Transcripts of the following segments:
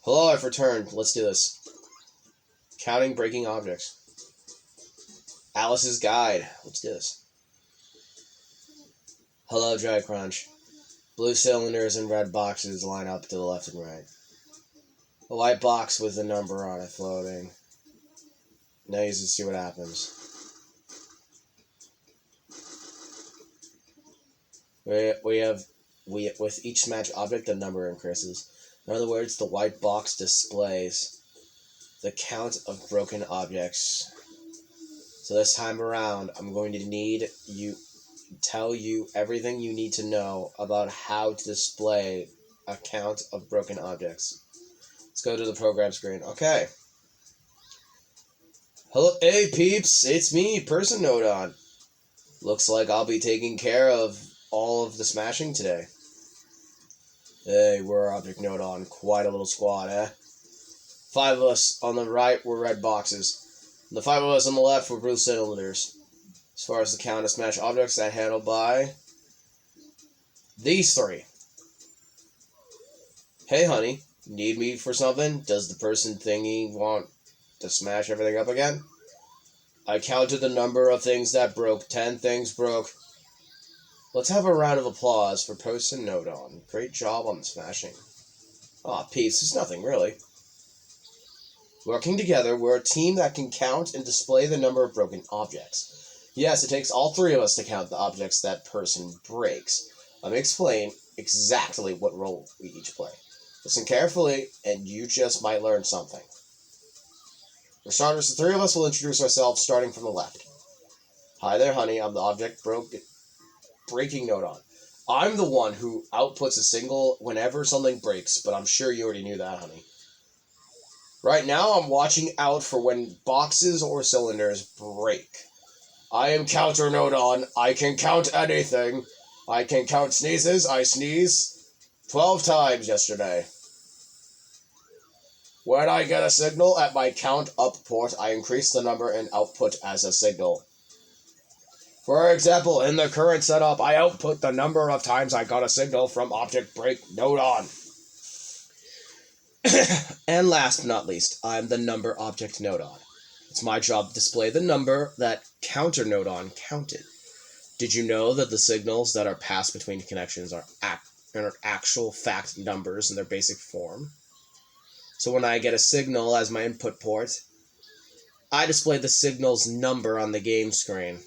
Hello, I've returned. Let's do this. Counting breaking objects. Alice's Guide. Let's do this. Hello, Dry Crunch. Blue cylinders and red boxes line up to the left and right. A white box with a number on it floating. Now you just see what happens. With each match object, the number increases. In other words, the white box displays the count of broken objects. So this time around, I'm going to need you tell you everything you need to know about how to display a count of broken objects. Let's go to the program screen. Okay. Hello, hey peeps, it's me, Person Nodon. Looks like I'll be taking care of all of the smashing today. Hey, we're Object Nodon, quite a little squad, eh? 5 of us on the right were red boxes. The 5 of us on the left were blue cylinders. As far as the count of smash objects, that handled by these 3. Hey, honey, need me for something? Does the person thingy want to smash everything up again? I counted the number of things that broke. 10 things broke. Let's have a round of applause for Person Nodon. Great job on the smashing. Aw, peace, it's nothing, really. Working together, we're a team that can count and display the number of broken objects. Yes, it takes all 3 of us to count the objects that person breaks. Let me explain exactly what role we each play. Listen carefully, and you just might learn something. For starters, the 3 of us will introduce ourselves, starting from the left. Hi there, honey. I'm the breaking Nodon. I'm the one who outputs a signal whenever something breaks, but I'm sure you already knew that, honey. Right now, I'm watching out for when boxes or cylinders break. I am Counter Nodon. I can count anything. I can count sneezes. I sneeze 12 times yesterday. When I get a signal at my count up port, I increase the number and output as a signal. For example, in the current setup, I output the number of times I got a signal from Object Break Nodon. And last but not least, I'm the Number Object Nodon. It's my job to display the number that Counter Nodon counted. Did you know that the signals that are passed between connections are actual fact numbers in their basic form? So when I get a signal as my input port, I display the signal's number on the game screen.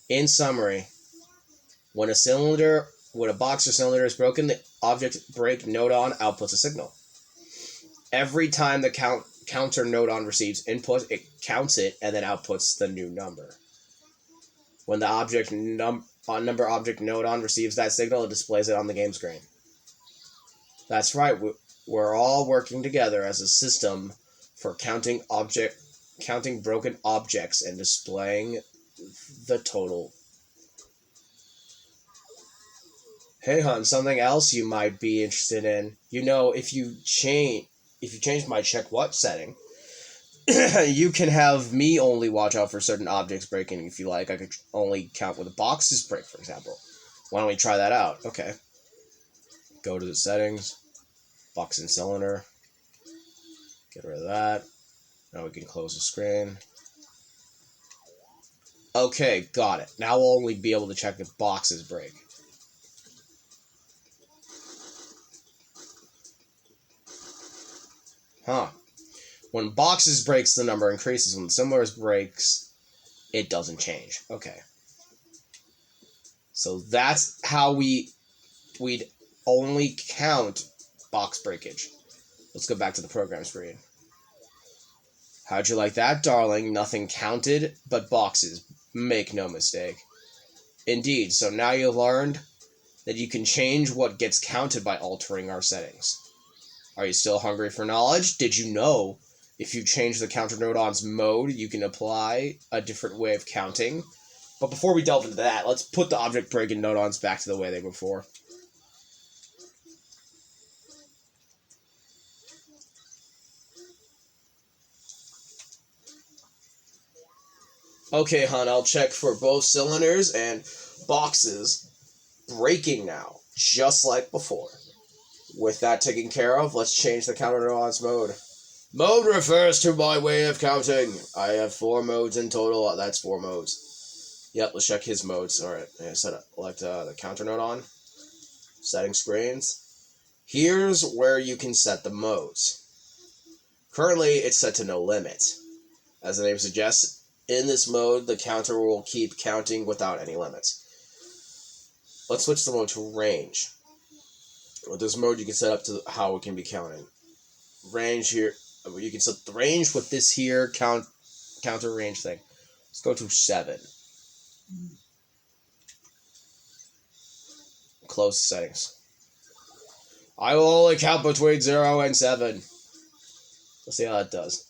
In summary, when a box or cylinder is broken, the Object Break Nodon outputs a signal. Every time the Counter Nodon receives input, it counts it and then outputs the new number. When the Number Object Nodon receives that signal, it displays it on the game screen. That's right, we're all working together as a system for counting broken objects and displaying the total. Hey, hon, something else you might be interested in. You know, if you change my check what setting, you can have me only watch out for certain objects breaking if you like. I could only count when the boxes break, for example. Why don't we try that out? Okay. Go to the settings, box and cylinder. Get rid of that. Now we can close the screen. Okay, got it. Now we'll only be able to check if boxes break. Huh. When boxes breaks, the number increases. When cylinders breaks, it doesn't change. Okay. So that's how we'd only count box breakage. Let's go back to the program screen. How'd you like that, darling? Nothing counted but boxes. Make no mistake. Indeed, so now you've learned that you can change what gets counted by altering our settings. Are you still hungry for knowledge? Did you know if you change the Counter Nodon's mode, you can apply a different way of counting? But before we delve into that, let's put the Object Breaking Nodons back to the way they were before. Okay, hon, I'll check for both cylinders and boxes breaking now, just like before. With that taken care of, let's change the counter nodon's mode. Mode refers to my way of counting. I have 4 modes in total. That's 4 modes. Yep, let's check his modes. Alright, select the counter nodon. Setting screens. Here's where you can set the modes. Currently, it's set to no limit. As the name suggests, in this mode, the counter will keep counting without any limits. Let's switch the mode to range. With this mode, you can set up to how it can be counting. Range here, you can set the range with this here counter range thing. Let's go to 7. Close settings. I will only count between 0 and 7. Let's see how that does.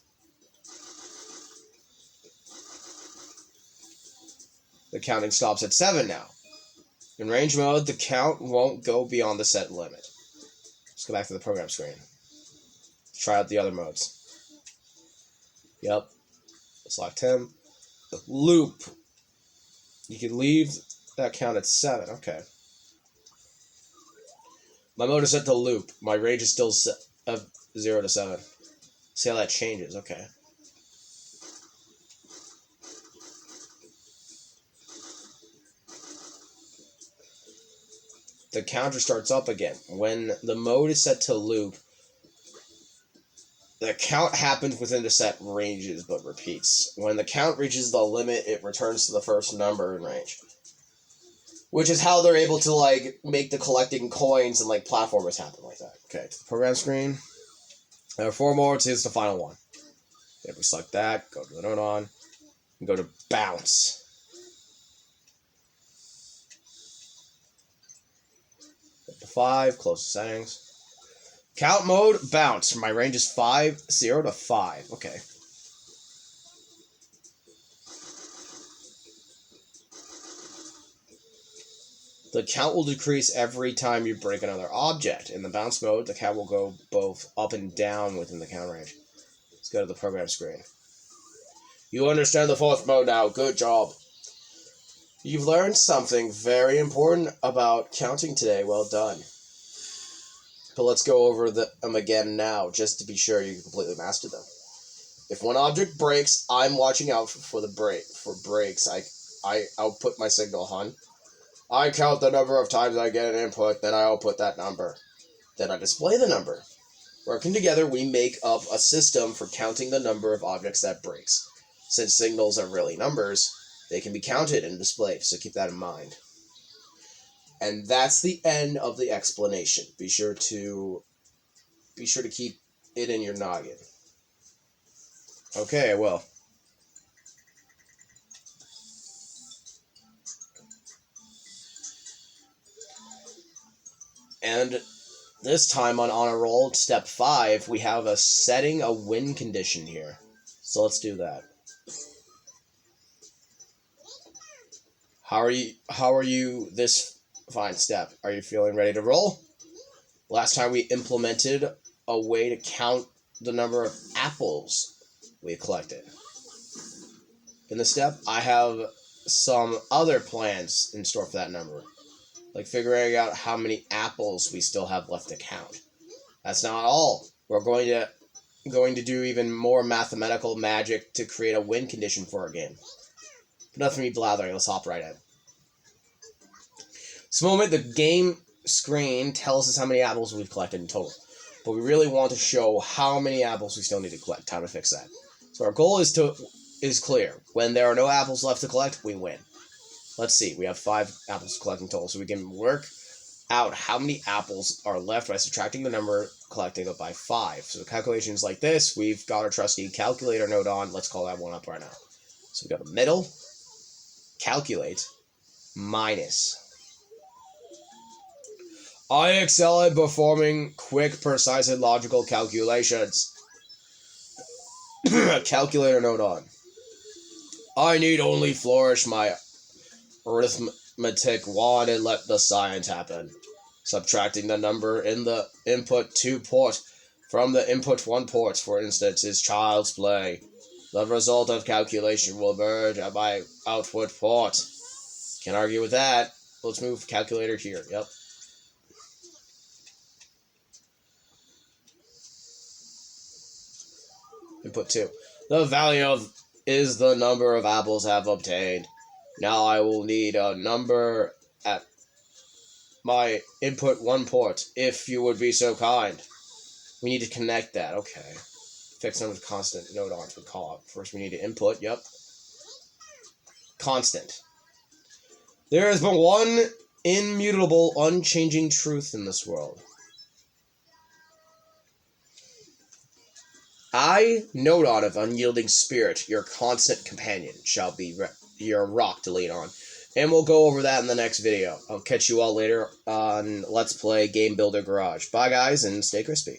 The counting stops at 7 now. In range mode, the count won't go beyond the set limit. Let's go back to the program screen. Try out the other modes. Yep. Select him. Loop. You can leave that count at 7. Okay. My mode is set to loop. My range is still set of 0 to 7. See how that changes. Okay. The counter starts up again. When the mode is set to loop, the count happens within the set ranges but repeats. When the count reaches the limit, it returns to the first number in range. Which is how they're able to, like, make the collecting coins and, like, platformers happen like that. Okay, to the program screen. There are 4 modes. Here's the final one. If we select that, go to the nodon, and go to bounce. Go to 5, close the settings. Count mode, bounce. My range is 0 to 5. Okay. The count will decrease every time you break another object. In the bounce mode, the count will go both up and down within the count range. Let's go to the program screen. You understand the 4th mode now. Good job. You've learned something very important about counting today. Well done. But let's go over them again now, just to be sure you completely mastered them. If one object breaks, I'm watching out for breaks. I output my signal, hun. I count the number of times I get an input, then I output that number. Then I display the number. Working together, we make up a system for counting the number of objects that breaks. Since signals are really numbers, they can be counted and displayed, so keep that in mind. And that's the end of the explanation. Be sure to keep it in your noggin. Okay, well. And this time on Honor Roll, step 5, we have setting a win condition here. So let's do that. How are you this fine step? Are you feeling ready to roll? Last time we implemented a way to count the number of apples we collected. In this step, I have some other plans in store for that number. Like figuring out how many apples we still have left to count. That's not all. We're going to do even more mathematical magic to create a win condition for our game. But enough of me blathering, let's hop right in. This moment, the game screen tells us how many apples we've collected in total. But we really want to show how many apples we still need to collect. Time to fix that. So our goal is clear. When there are no apples left to collect, we win. Let's see, we have 5 apples to collect in total, so we can work out how many apples are left by subtracting the number collected by 5. So the calculation is like this. We've got our trusty calculator nodon. Let's call that one up right now. So we go to middle, calculate, minus. I excel at performing quick, precise, and logical calculations. Calculator nodon. I need only flourish my arithmetic wand and let the science happen. Subtracting the number in the input 2 port from the input 1 port, for instance, is child's play. The result of calculation will merge at my output port. Can't argue with that. Let's move calculator here. Yep. Input 2. The value of is the number of apples I have obtained. Now I will need a number at my input 1 port, if you would be so kind. We need to connect that, okay. Fixed number constant node on to call out. First we need to input, yep. Constant. There is but one immutable, unchanging truth in this world. I, Nodon of unyielding spirit, your constant companion, shall be your rock to lean on. And we'll go over that in the next video. I'll catch you all later on Let's Play Game Builder Garage. Bye guys, and stay crispy.